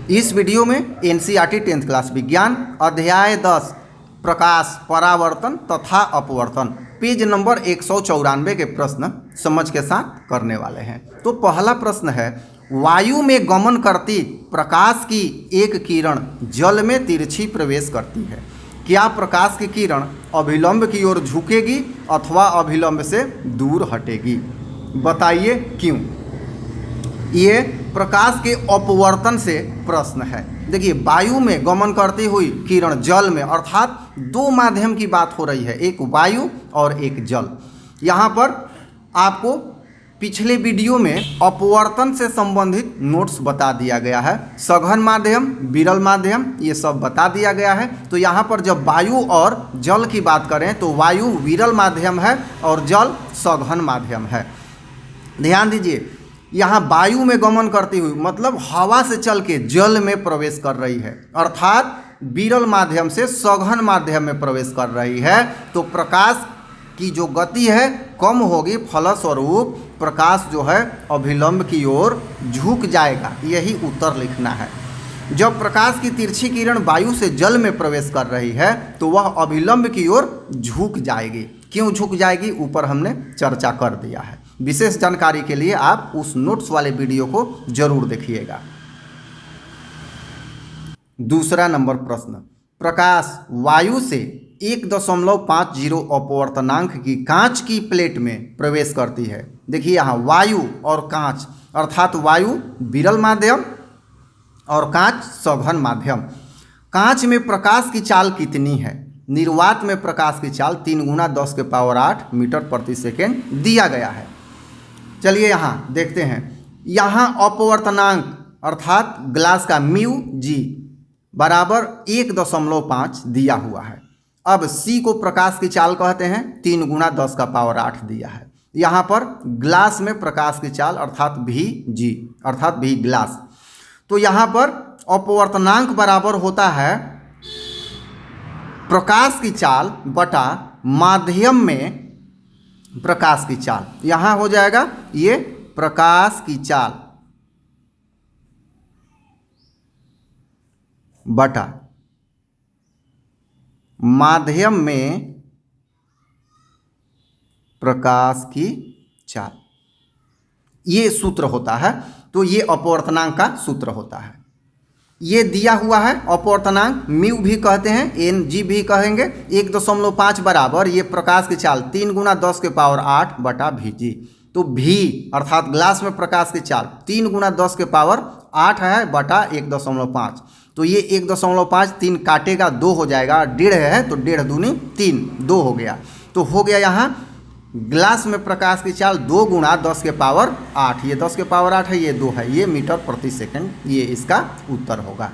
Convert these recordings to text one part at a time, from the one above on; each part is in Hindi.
इस वीडियो में एनसीईआरटी 10th क्लास विज्ञान अध्याय 10 प्रकाश परावर्तन तथा अपवर्तन पेज नंबर 194 के प्रश्न समझ के साथ करने वाले हैं। तो पहला प्रश्न है, वायु में गमन करती प्रकाश की एक किरण जल में तिरछी प्रवेश करती है। क्या प्रकाश की किरण अभिलंब की ओर झुकेगी अथवा अभिलंब से दूर हटेगी? बताइए क्यों? ये प्रकाश के अपवर्तन से प्रश्न है। देखिए, वायु में गमन करती हुई किरण जल में, अर्थात दो माध्यम की बात हो रही है, एक वायु और एक जल। यहाँ पर आपको पिछले वीडियो में अपवर्तन से संबंधित नोट्स बता दिया गया है। सघन माध्यम, विरल माध्यम, ये सब बता दिया गया है। तो यहाँ पर जब वायु और जल की बात करें तो वायु विरल माध्यम है और जल सघन माध्यम है। ध्यान दीजिए, यहाँ वायु में गमन करती हुई मतलब हवा से चल के जल में प्रवेश कर रही है, अर्थात विरल माध्यम से सघन माध्यम में प्रवेश कर रही है। तो प्रकाश की जो गति है कम होगी, फलस्वरूप प्रकाश जो है अभिलंब की ओर झुक जाएगा। यही उत्तर लिखना है। जब प्रकाश की तिरछी किरण वायु से जल में प्रवेश कर रही है तो वह अभिलंब की ओर झुक जाएगी। क्यों झुक जाएगी, ऊपर हमने चर्चा कर दिया है। विशेष जानकारी के लिए आप उस नोट्स वाले वीडियो को जरूर देखिएगा। दूसरा नंबर प्रश्न, प्रकाश वायु से 1.50 अपवर्तनांक की कांच की प्लेट में प्रवेश करती है। देखिए, यहाँ वायु और कांच, अर्थात वायु विरल माध्यम और कांच सघन माध्यम। कांच में प्रकाश की चाल कितनी है? निर्वात में प्रकाश की चाल 3 × 10⁸ मीटर प्रति सेकेंड दिया गया है। चलिए यहाँ देखते हैं। यहाँ अपवर्तनांक अर्थात ग्लास का म्यू जी बराबर 1.5 दिया हुआ है। अब सी को प्रकाश की चाल कहते हैं, 3 × 10⁸ दिया है। यहाँ पर ग्लास में प्रकाश की चाल अर्थात भी जी अर्थात भी ग्लास। तो यहाँ पर अपवर्तनांक बराबर होता है प्रकाश की चाल बटा माध्यम में प्रकाश की चाल। यहाँ हो जाएगा ये प्रकाश की चाल बटा माध्यम में प्रकाश की चाल, ये सूत्र होता है। तो ये अपवर्तनांक का सूत्र होता है। ये दिया हुआ है अपवर्तनांक, म्यू भी कहते हैं, एन जी भी कहेंगे। 1.5 बराबर ये प्रकाश की चाल 3 × 10⁸ बटा भी जी। तो भी अर्थात ग्लास में प्रकाश की चाल 3 × 10⁸ है बटा 1.5। तो ये 1.5 3 काटेगा 2 हो जाएगा, 1.5 है तो 1.5 दूनी 3, 2 हो गया। तो हो गया यहाँ ग्लास में प्रकाश की चाल 2 × 10⁸, ये 10⁸ है, ये 2 है, ये मीटर प्रति सेकंड, ये इसका उत्तर होगा।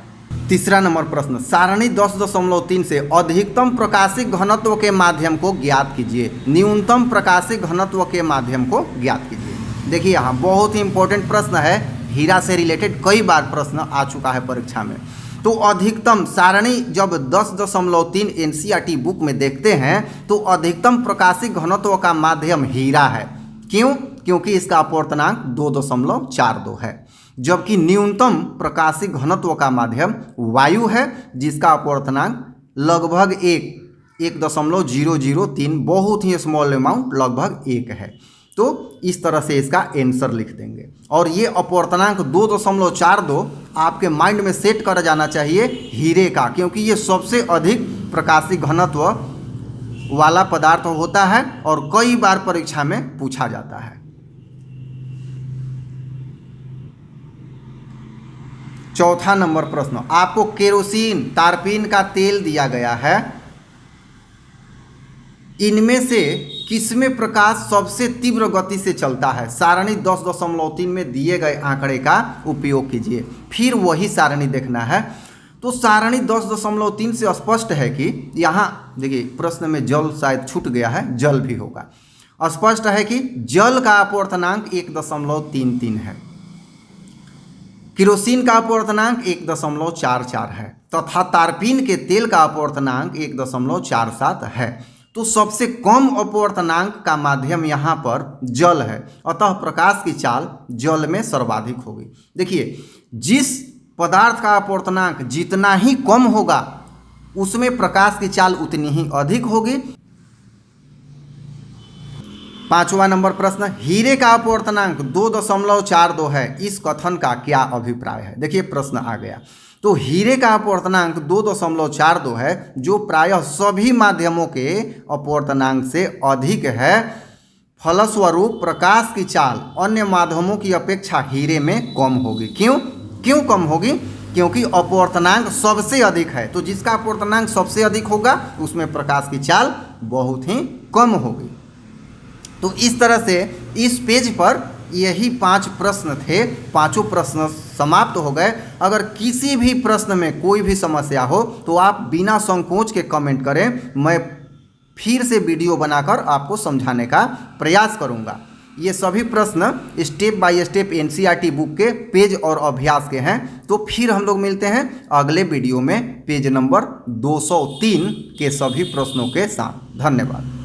तीसरा नंबर प्रश्न, सारणी 10.3 से अधिकतम प्रकाशिक घनत्व के माध्यम को ज्ञात कीजिए। न्यूनतम प्रकाशिक घनत्व के माध्यम को ज्ञात कीजिए। देखिए, यहाँ बहुत ही इंपॉर्टेंट प्रश्न है, हीरा से रिलेटेड कई बार प्रश्न आ चुका है परीक्षा में। तो अधिकतम सारणी जब 10.3 एनसीईआरटी बुक में देखते हैं तो अधिकतम प्रकाशिक घनत्व का माध्यम हीरा है। क्यों? क्योंकि इसका अपवर्तनांक 2.42 है। जबकि न्यूनतम प्रकाशिक घनत्व का माध्यम वायु है, जिसका अपवर्तनांक लगभग 1.003, बहुत ही स्मॉल अमाउंट, लगभग 1 है। तो इस तरह से इसका आंसर लिख देंगे। और ये अपवर्तनांक 2.42 आपके माइंड में सेट कर जाना चाहिए हीरे का, क्योंकि ये सबसे अधिक प्रकाशिक घनत्व वाला पदार्थ होता है और कई बार परीक्षा में पूछा जाता है। चौथा नंबर प्रश्न, आपको केरोसिन, तारपीन का तेल दिया गया है। इनमें से किसमें प्रकाश सबसे तीव्र गति से चलता है? सारणी 10.3 में दिए गए आंकड़े का उपयोग कीजिए। फिर वही सारणी देखना है। तो सारणी 10.3 से स्पष्ट है कि यहाँ देखिए, प्रश्न में जल शायद छूट गया है, जल भी होगा। स्पष्ट है कि जल का अपवर्तनांक 1.33 है, केरोसिन का अपवर्तनांक 1.44 है तथा तारपीन के तेल का अपवर्तनांक 1.47 है। तो सबसे कम अपवर्तनांक का माध्यम यहाँ पर जल है, अतः प्रकाश की चाल जल में सर्वाधिक होगी। देखिए, जिस पदार्थ का अपवर्तनांक जितना ही कम होगा उसमें प्रकाश की चाल उतनी ही अधिक होगी। 5वां नंबर प्रश्न, हीरे का अपवर्तनांक 2.42 है, इस कथन का क्या अभिप्राय है। देखिए प्रश्न आ गया। तो हीरे का अपवर्तनांक 2.42 है जो प्रायः सभी माध्यमों के अपवर्तनांक से अधिक है। फलस्वरूप प्रकाश की चाल अन्य माध्यमों की अपेक्षा हीरे में कम होगी। क्यों कम होगी? क्योंकि अपवर्तनांक सबसे अधिक है। तो जिसका अपवर्तनांक सबसे अधिक होगा उसमें प्रकाश की चाल बहुत ही कम होगी। तो इस तरह से इस पेज पर यही 5 प्रश्न थे। पांचों प्रश्न समाप्त हो गए। अगर किसी भी प्रश्न में कोई भी समस्या हो तो आप बिना संकोच के कमेंट करें, मैं फिर से वीडियो बनाकर आपको समझाने का प्रयास करूंगा। ये सभी प्रश्न step by step NCERT book के पेज और अभ्यास के हैं। तो फिर हम लोग मिलते हैं अगले वीडियो में पेज नंबर 203 के सभी प्रश्नों के साथ। धन्यवाद।